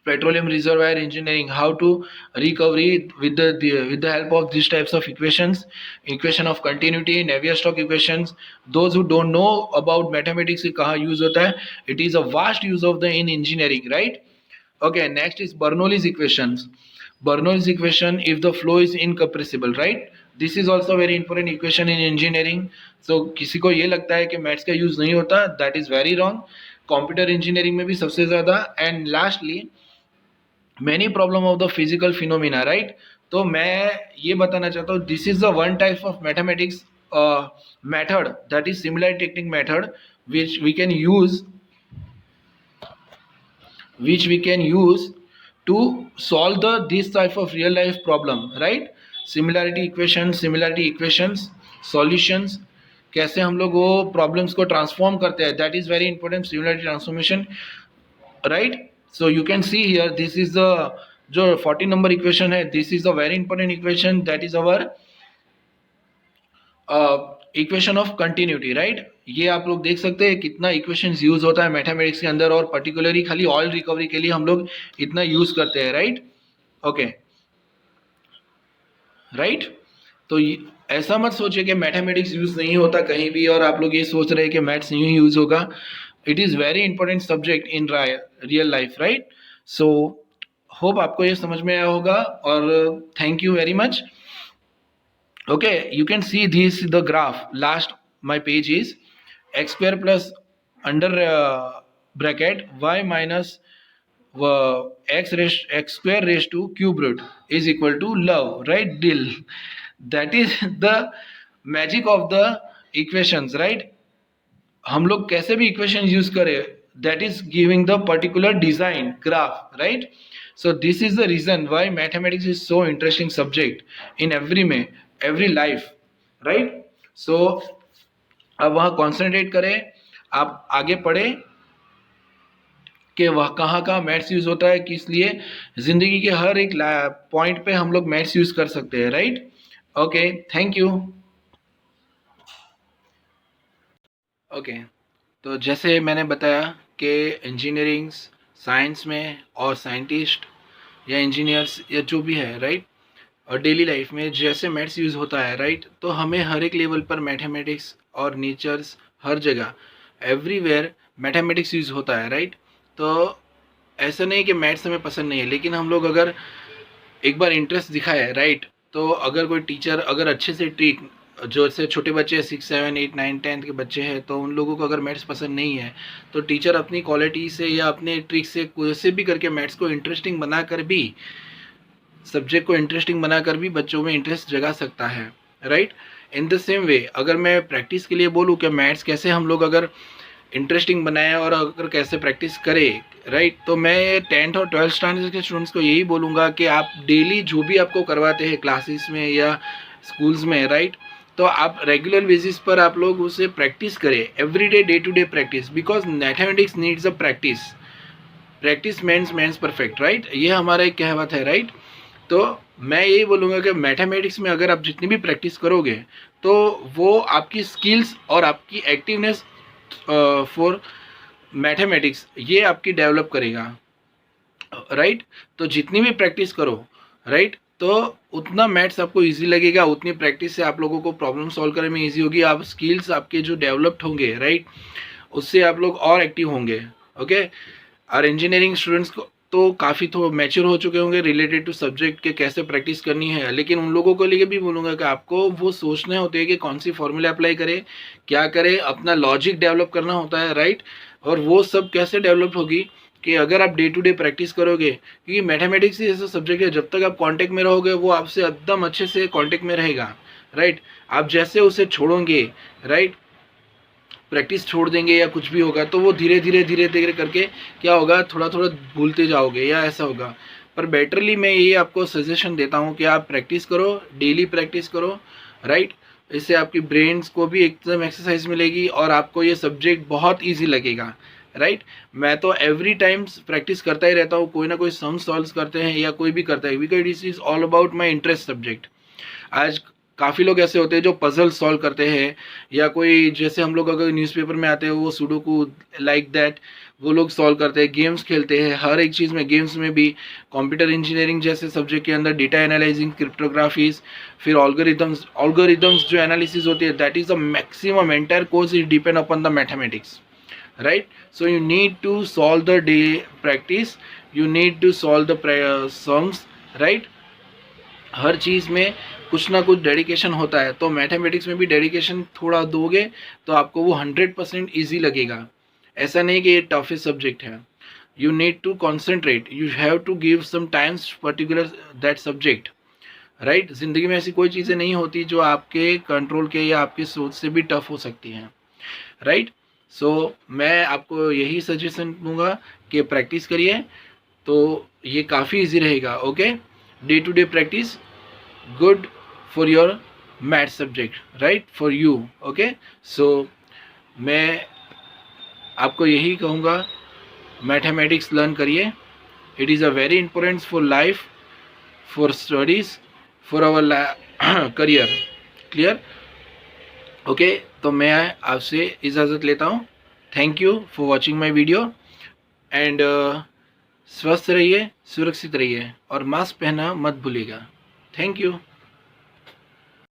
petroleum reservoir engineering, how to recovery with the help of these types of equations, equation of continuity, Navier-Stokes equations. Those who don't know about mathematics kahan use hota hai, it is a vast use of the in engineering, right. Okay, next is Bernoulli's equations. Bernoulli's equation, if the flow is incompressible, right, this is also very important equation in engineering. So किसी को ये लगता है कि मैथ्स का यूज नहीं होता, that is very wrong. Computer engineering में भी सबसे ज्यादा. And lastly many problem of the physical phenomena, right. तो मैं ये बताना चाहता हूँ, this is the one type of mathematics method, that is similarity technique method, which we can use to solve this type of real life problem, right. Similarity equations, solutions, कैसे हम लोग वो प्रॉब्लम्स को ट्रांसफॉर्म करते हैं, that is very important, similarity transformation, right. So you can see here, this is the जो 40 नंबर इक्वेशन है, this is a very important equation, that is our equation of continuity, right. ये आप लोग देख सकते हैं कितना इक्वेशंस यूज होता है मैथमेटिक्स के अंदर, और पर्टिकुलरली खाली ऑयल रिकवरी के लिए हम लोग इतना यूज करते हैं, राइट। Okay, right. तो ऐसा मत सोचिए कि मैथमेटिक्स यूज नहीं होता कहीं भी और आप लोग ये सोच रहे हैं कि मैथ्स नहीं यूज होगा। It is very important subject in real life, right. So hope आपको ये समझ में आया होगा, और thank you very much. Okay, you can see this the graph. Last my page is x square plus under bracket y minus x square raised to cube root is equal to love, right? Dill. That is the magic of the equations, right? हम लोग कैसे भी इक्वेशन यूज करें, that is giving the particular design graph, right. So this is the reason why mathematics is so interesting subject in every life, right. सो अब वहाँ कॉन्सेंट्रेट करें, आप आगे पढ़े कि वह कहाँ मैथ्स यूज होता है, किस लिए जिंदगी के हर एक पॉइंट पे हम लोग मैथ्स यूज कर सकते हैं, right. Okay, thank you. Okay, तो जैसे मैंने बताया कि इंजीनियरिंग साइंस में और साइंटिस्ट या इंजीनियर्स या जो भी है, राइट, और डेली लाइफ में जैसे मैथ्स यूज़ होता है, राइट, तो हमें हर एक लेवल पर मैथमेटिक्स और नेचर्स हर जगह एवरीवेयर मैथमेटिक्स यूज़ होता है, राइट। तो ऐसा नहीं कि मैथ्स हमें पसंद नहीं है, लेकिन हम लोग अगर एक बार इंटरेस्ट दिखाए, राइट, तो अगर कोई टीचर अगर अच्छे से ट्रीट, जो से छोटे बच्चे 6, 7, 8, 9, 10 के बच्चे हैं, तो उन लोगों को अगर मैथ्स पसंद नहीं है, तो टीचर अपनी क्वालिटी से या अपने ट्रिक से कैसे भी करके मैथ्स को इंटरेस्टिंग बनाकर भी, सब्जेक्ट को इंटरेस्टिंग बनाकर भी बच्चों में इंटरेस्ट जगा सकता है, right. In the same way अगर मैं प्रैक्टिस के लिए बोलूँ कि मैथ्स कैसे हम लोग अगर इंटरेस्टिंग बनाए और अगर कैसे प्रैक्टिस करें, राइट, तो मैं 10th और 12th स्टैंडर्ड के स्टूडेंट्स को यही बोलूँगा कि आप डेली जो भी आपको करवाते हैं क्लासेस में या स्कूल्स में, राइट, तो आप रेगुलर बेसिस पर आप लोग उसे प्रैक्टिस करें, everyday, day to day practice, because mathematics needs a practice. Practice means perfect, right, ये हमारा एक कहावत है, राइट। तो मैं यही बोलूँगा कि मैथमेटिक्स में अगर आप जितनी भी प्रैक्टिस करोगे, तो वो आपकी स्किल्स और आपकी एक्टिवनेस फॉर मैथमेटिक्स ये आपकी डेवलप करेगा, राइट। तो जितनी भी प्रैक्टिस करो, राइट, तो उतना मैथ्स आपको इजी लगेगा, उतनी प्रैक्टिस से आप लोगों को प्रॉब्लम सॉल्व करने में इजी होगी, आप स्किल्स आपके जो डेवलप्ड होंगे, राइट, उससे आप लोग और एक्टिव होंगे। ओके, और इंजीनियरिंग स्टूडेंट्स को तो काफ़ी तो मैच्योर हो चुके होंगे रिलेटेड टू सब्जेक्ट के कैसे प्रैक्टिस करनी है, लेकिन उन लोगों को लिए भी बोलूँगा कि आपको वो सोचने होते हैं कि कौन सी फॉर्मूला अप्लाई करें, क्या करें, अपना लॉजिक डेवलप करना होता है, राइट। और वो सब कैसे डेवलप होगी कि अगर आप डे टू डे प्रैक्टिस करोगे, क्योंकि मैथमेटिक्स ही ऐसा सब्जेक्ट है जब तक आप कांटेक्ट में रहोगे वो आपसे एकदम अच्छे से कांटेक्ट में रहेगा, राइट। आप जैसे उसे छोड़ोगे, राइट, प्रैक्टिस छोड़ देंगे या कुछ भी होगा, तो वो धीरे धीरे करके क्या होगा, थोड़ा थोड़ा भूलते जाओगे या ऐसा होगा। पर बेटरली मैं ये आपको सजेशन देता हूँ कि आप प्रैक्टिस करो, डेली प्रैक्टिस करो, राइट। इससे आपकी ब्रेन्स को भी एकदम एक्सरसाइज मिलेगी और आपको ये सब्जेक्ट बहुत ईजी लगेगा, राइट। मैं तो एवरी टाइम प्रैक्टिस करता ही रहता हूँ, कोई ना कोई सम सॉल्व करते हैं या कोई भी करता है, because this is all about my interest subject. आज काफ़ी लोग ऐसे होते हैं जो पजल सॉल्व करते हैं, या कोई जैसे हम लोग अगर न्यूज़पेपर में आते हैं वो सुडोकू लाइक दैट वो लोग सॉल्व करते हैं, गेम्स खेलते हैं, हर एक चीज़ में, गेम्स में भी, कंप्यूटर इंजीनियरिंग जैसे सब्जेक्ट के अंदर डेटा एनालाइजिंग, क्रिप्टोग्राफीज, फिर ऑल्गोरिदम्स जो एनालिसिस होती है, that is the maximum entire course is depend upon the mathematics, right? So you need to solve the day practice, you need to solve the sums, right? हर चीज़ में कुछ ना कुछ डेडिकेशन होता है, तो मैथमेटिक्स में भी डेडिकेशन थोड़ा दोगे तो आपको वो 100% ईजी लगेगा। ऐसा नहीं कि ये टफेस्ट सब्जेक्ट है, you need to concentrate, you have to give some times particular that subject, right. ज़िंदगी में ऐसी कोई चीज़ें नहीं होती जो आपके कंट्रोल के या आपकी सोच से भी टफ हो सकती हैं, राइट। सो मैं आपको यही सजेशन दूंगा कि प्रैक्टिस करिए, तो ये काफ़ी इजी रहेगा। Okay, day to day practice good for your math subject, right, for you. Okay, so मैं आपको यही कहूँगा, मैथमेटिक्स लर्न करिए, it is a very important for life, for studies, for our career, clear. Okay, तो मैं आपसे इजाज़त लेता हूँ। Thank you for watching my video and स्वस्थ रहिए, सुरक्षित रहिए और मास्क पहनना मत भूलिएगा। Thank you.